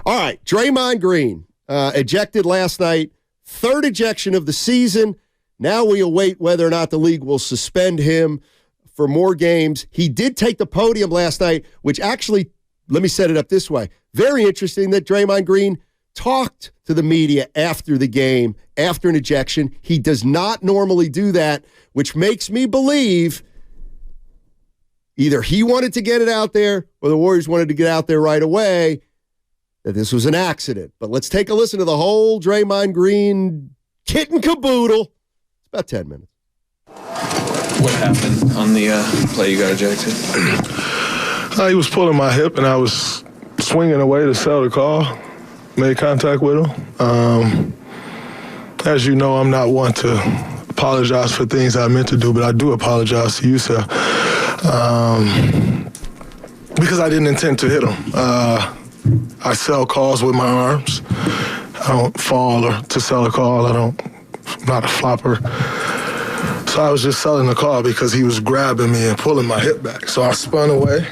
All right, Draymond Green, ejected last night, third ejection of the season. Now we await whether or not the league will suspend him for more games. He did take the podium last night, which actually, let me set it up this way. Very interesting that Draymond Green talked to the media after the game, after an ejection. He does not normally do that, which makes me believe either he wanted to get it out there or the Warriors wanted to get out there right away that this was an accident. But let's take a listen to the whole Draymond Green kit and caboodle. It's about 10 minutes. What happened on the play you got ejected? He was pulling my hip, and I was swinging away to sell the call. Made contact with him. As you know, I'm not one to apologize for things I meant to do, but I do apologize to you, sir, because I didn't intend to hit him. I sell calls with my arms. I don't fall or to sell a call. I'm not a flopper. So I was just selling the call because he was grabbing me and pulling my hip back. So I spun away,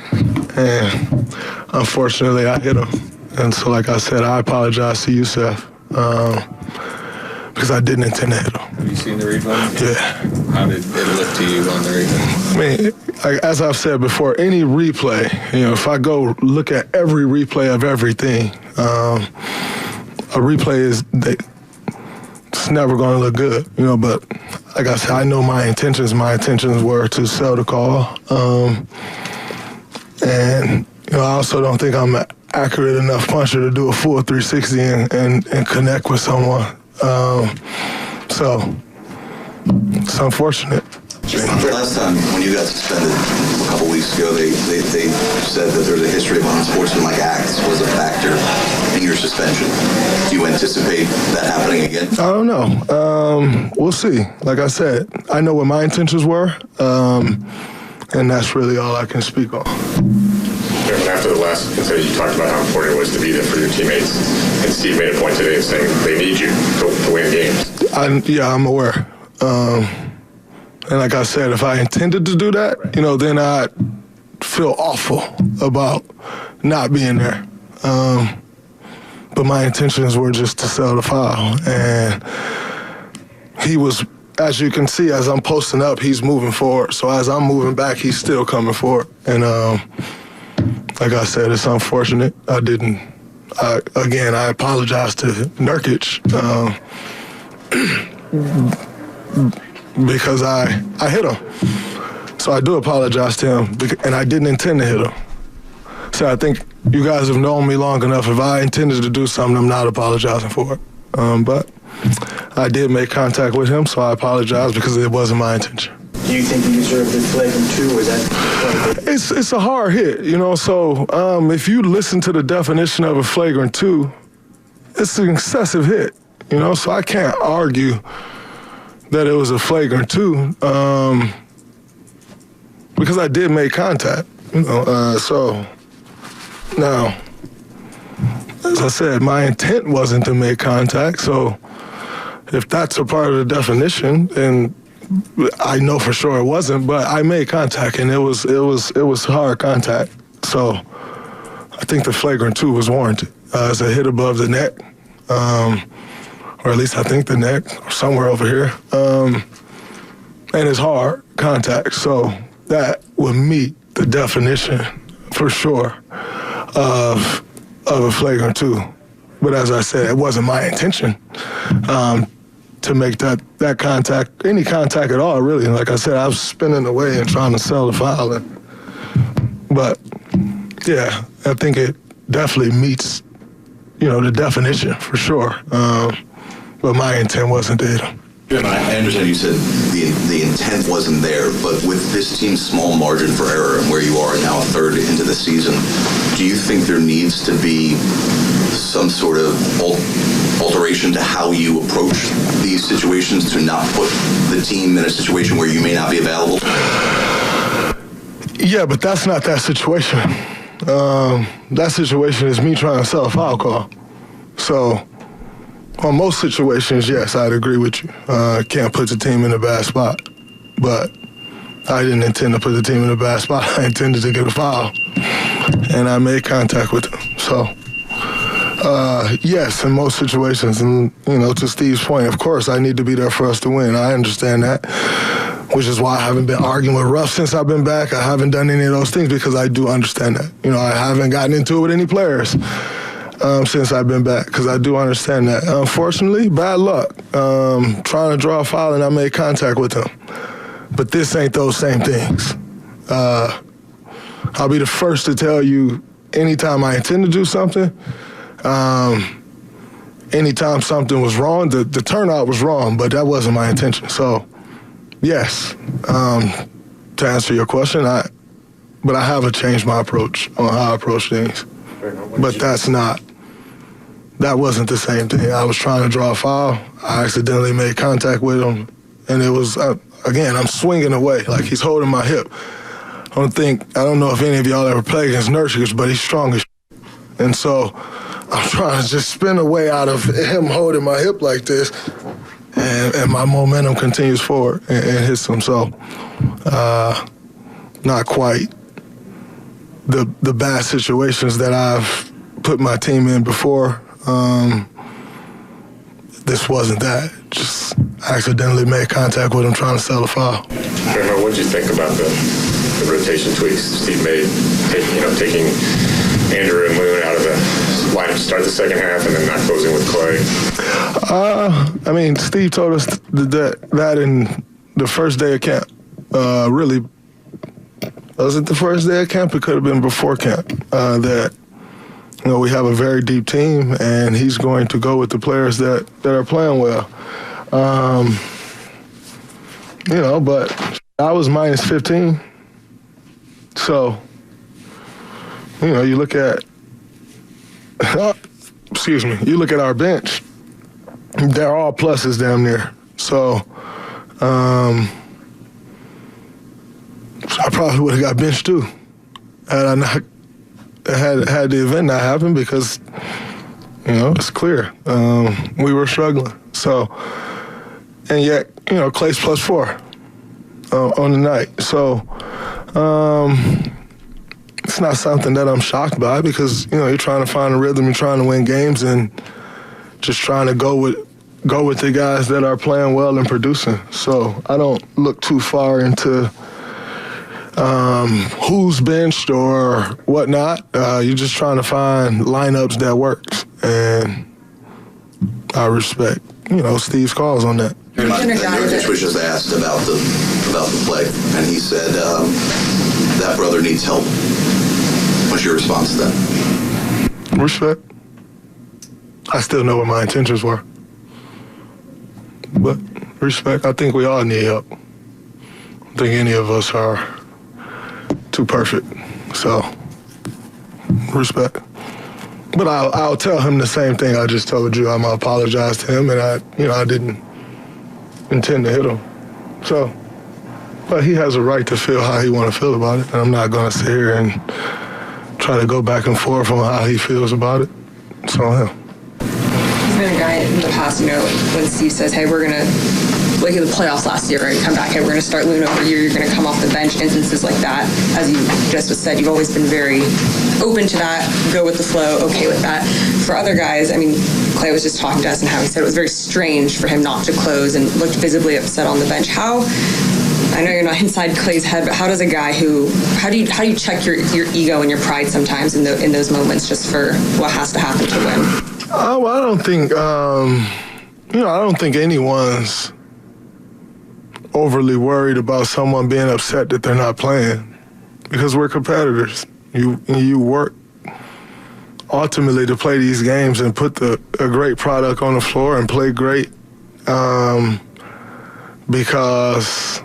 and unfortunately I hit him. And so, like I said, I apologize to you, Seth, because I didn't intend to hit him. Have you seen the replay? Yeah. How did it look to you on the replay? I mean, as I've said before, any replay, if I go look at every replay of everything, a replay it's never going to look good, but like I said, I know my intentions. My intentions were to sell the call. And, I also don't think I'm an accurate enough puncher to do a full 360 and connect with someone. So it's unfortunate. Last time when you got suspended a couple weeks ago, they said that there's a history of unsportsmanlike acts was a factor in your suspension. Do you anticipate that happening again? I don't know. We'll see. Like I said, I know what my intentions were, and that's really all I can speak on. After the last incident, you talked about how important it was to be there for your teammates, and Steve made a point today of saying they need you to win games. I'm aware. And like I said, if I intended to do that, then I'd feel awful about not being there. But my intentions were just to sell the foul. And he was, as you can see, as I'm posting up, he's moving forward. So as I'm moving back, he's still coming forward. And like I said, it's unfortunate. I apologize to Nurkic. Because I hit him. So I do apologize to him, and I didn't intend to hit him. So I think you guys have known me long enough. If I intended to do something, I'm not apologizing for it. But I did make contact with him, so I apologize because it wasn't my intention. Do you think you deserve the flagrant 2, or is that? It's a hard hit, So if you listen to the definition of a flagrant 2, it's an excessive hit, So I can't argue that it was a flagrant 2, because I did make contact, So now, as I said, my intent wasn't to make contact. So if that's a part of the definition, then I know for sure it wasn't. But I made contact, and it was hard contact. So I think the flagrant 2 was warranted. It's a hit above the neck. Or at least I think the neck, or somewhere over here. And it's hard contact. So that would meet the definition, for sure, of a flagrant 2. But as I said, it wasn't my intention to make that contact, any contact at all, really. Like I said, I was spinning away and trying to sell the foul. But, yeah, I think it definitely meets, the definition, for sure. But my intent wasn't to hit him. I understand you said the intent wasn't there, but with this team's small margin for error and where you are now a third into the season, do you think there needs to be some sort of alteration to how you approach these situations to not put the team in a situation where you may not be available? Yeah, but that's not that situation. That situation is me trying to sell a foul call. So on most situations, yes, I'd agree with you. Can't put the team in a bad spot. But I didn't intend to put the team in a bad spot. I intended to get a foul. And I made contact with him. So Yes, in most situations. And, to Steve's point, of course, I need to be there for us to win. I understand that, which is why I haven't been arguing with Ruff since I've been back. I haven't done any of those things because I do understand that. I haven't gotten into it with any players since I've been back because I do understand that. Unfortunately, bad luck. Trying to draw a foul and I made contact with him. But this ain't those same things. I'll be the first to tell you anytime I intend to do something, anytime something was wrong, the turnout was wrong, but that wasn't my intention. So, yes, to answer your question, I haven't changed my approach on how I approach things. But that wasn't the same thing. I was trying to draw a foul. I accidentally made contact with him, and it was, again, I'm swinging away like he's holding my hip. I don't know if any of y'all ever played against nurturers, but he's strong as and so I'm trying to just spin away out of him holding my hip like this, and my momentum continues forward and hits him. So, not quite the bad situations that I've put my team in before. This wasn't that. Just accidentally made contact with him trying to sell a foul. Draymond, what did you think about the rotation tweaks Steve made, taking Andrew and Moon out of the lineup to start the second half and then not closing with Clay? Steve told us that in the first day of camp. Really, was it the first day of camp? It could have been before camp. That we have a very deep team, and he's going to go with the players that are playing well. But I was minus 15. So, you look at, you look at our bench, they're all pluses down there. So, I probably would have got benched too had I not had the event not happen because, it's clear. We were struggling. So, and yet, Clay's +4 on the night. So, it's not something that I'm shocked by because, you're trying to find a rhythm, you're trying to win games and just trying to go with the guys that are playing well and producing. So I don't look too far into who's benched or whatnot. You're just trying to find lineups that works. And I respect, Steve's calls on that. Nurkic was just asked about the play, and he said that brother needs help. What's your response to that? Respect. I still know what my intentions were. But respect, I think we all need help. I don't think any of us are too perfect. So, respect. But I'll tell him the same thing I just told you. I'm going to apologize to him, and I didn't intend to hit him. So, but he has a right to feel how he want to feel about it, and I'm not going to sit here and try to go back and forth on how he feels about it. It's on him. He's been a guy in the past, when Steve says, hey, we're going to, like in the playoffs last year, and come back, hey, we're going to start Loon over here, you're going to come off the bench, instances like that. As you just said, you've always been very open to that, go with the flow, okay with that. For other guys, Clay was just talking to us and how he said it was very strange for him not to close and looked visibly upset on the bench. I know you're not inside Clay's head, but how does a guy how do you check your ego and your pride sometimes in those moments just for what has to happen to win? Well, I don't think, I don't think anyone's overly worried about someone being upset that they're not playing because we're competitors. You work ultimately to play these games and put a great product on the floor and play great because,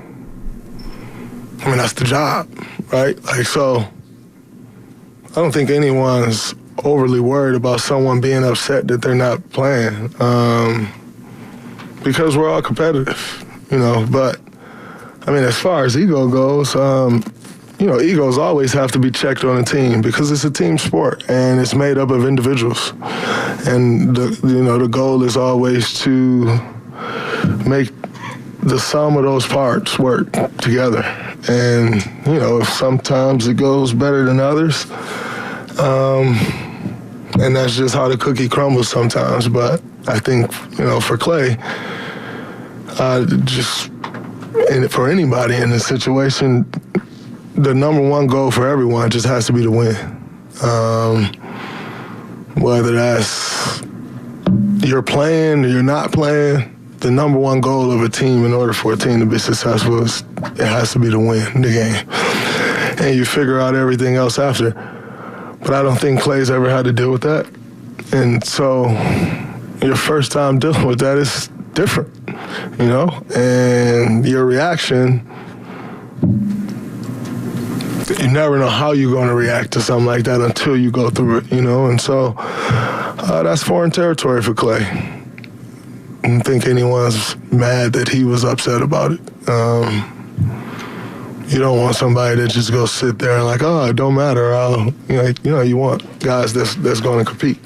that's the job, right? So I don't think anyone's overly worried about someone being upset that they're not playing because we're all competitive, But, as far as ego goes, egos always have to be checked on a team because it's a team sport and it's made up of individuals. And, the goal is always to make the sum of those parts work together. And, if sometimes it goes better than others, And that's just how the cookie crumbles sometimes. But I think, for Clay, for anybody in this situation, the number one goal for everyone just has to be to win. Whether that's you're playing or you're not playing, the number one goal of a team in order for a team to be successful is it has to be to win the game. And you figure out everything else after. But I don't think Clay's ever had to deal with that. And so your first time dealing with that is different, and your reaction, you never know how you're going to react to something like that until you go through it, and so that's foreign territory for Clay. I don't think anyone's mad that he was upset about it. You don't want somebody that just go sit there and it don't matter. You want guys that's going to compete.